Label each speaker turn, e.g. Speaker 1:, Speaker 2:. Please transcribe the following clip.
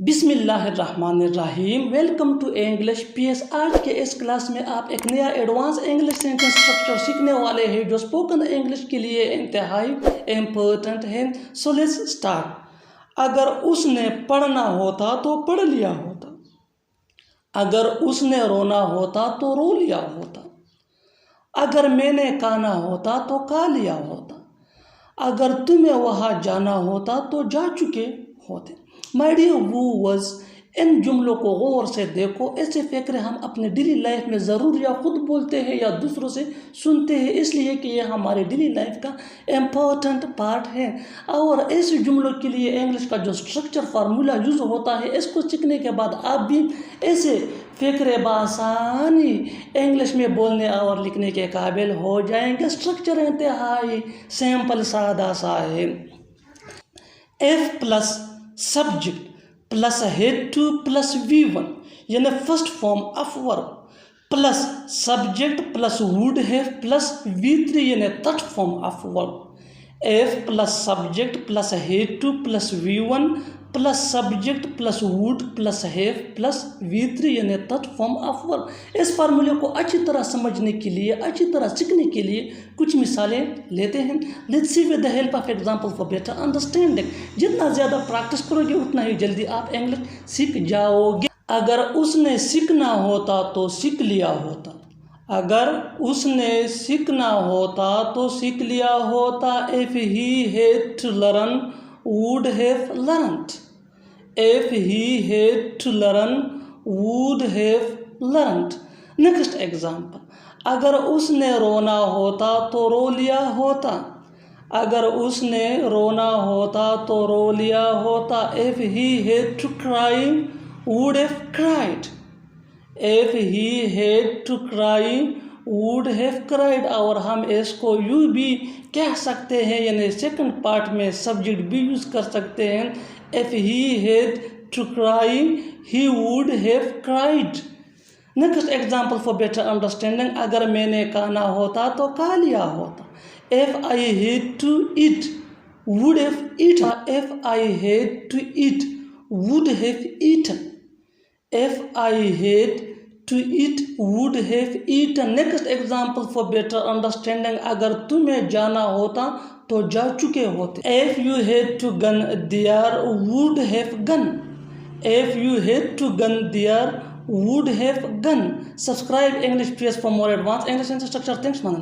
Speaker 1: बिस्मिल्लाहिर्रहमानिर्रहीम। Welcome to English PS. आज के इस क्लास में आप एक नया एडवांस इंग्लिश सेंटेंस स्ट्रक्चर सीखने वाले हैं जो स्पोकन इंग्लिश के लिए इंतहाई इम्पोर्टेंट है। So let's start. अगर उसने पढ़ना होता तो पढ़ लिया होता। अगर उसने रोना होता तो रो लिया होता। अगर मैंने खाना होता तो खा लिया होता। अगर तुम्हें वहाँ जाना होता तो जा चुके होते। माय डियर व्यूअर्स, इन जुमलों को गौर से देखो। ऐसे फ़िक्र हम अपने डेली लाइफ में ज़रूर या ख़ुद बोलते हैं या दूसरों से सुनते हैं, इसलिए कि यह हमारे डेली लाइफ का इम्पोर्टेंट पार्ट है। और ऐसे जुमलों के लिए इंग्लिश का जो स्ट्रक्चर फार्मूला यूज़ होता है, इसको सीखने के बाद आप भी ऐसे फ़िक्र बासानी इंग्लिश में बोलने और लिखने के काबिल हो जाएंगे। स्ट्रक्चर इंतहाई सिंपल सादा सा है। F plus subject plus head two plus V1 यानी first form of verb plus subject plus would have plus V3 यानी third form of verb. F plus subject plus head two plus V1 plus subject plus would plus have plus V3 यानी third form of verb. इस फार्मूले को अच्छी तरह समझने के लिए, अच्छी तरह सीखने के लिए कुछ मिसालें लेते हैं। Let's see with the help of example for better understanding. जितना ज़्यादा प्रैक्टिस करोगे उतना ही जल्दी आप इंग्लिश सीख जाओगे। अगर उसने सीखना होता तो सीख लिया होता। अगर उसने सीखना होता तो सीख लिया होता। If he had to learn, would have learned. If he had to learn, would have learned. Next example. अगर उसने रोना होता तो रो लिया होता। अगर उसने रोना होता तो रो लिया होता। If he had to cry, would have cried. If he had to cry, would have cried। और हम इसको यूँ भी कह सकते हैं, यानी सेकंड पार्ट में सब्जेक्ट भी यूज़ कर सकते हैं। If he had to cry, he would have cried। Next example for better understanding. अगर मैंने खाना होता तो खा लिया होता। If I had to eat, would have eaten। If I had to eat, would have eaten। If I had to eat, would have eaten। Next example for better understanding. अगर तुम्हें जाना होता तो जा चुके होते। If you had to gun there, would have gone। If you had to gun there, would have gone। Subscribe English PS for more advanced English structure. Thanks, man.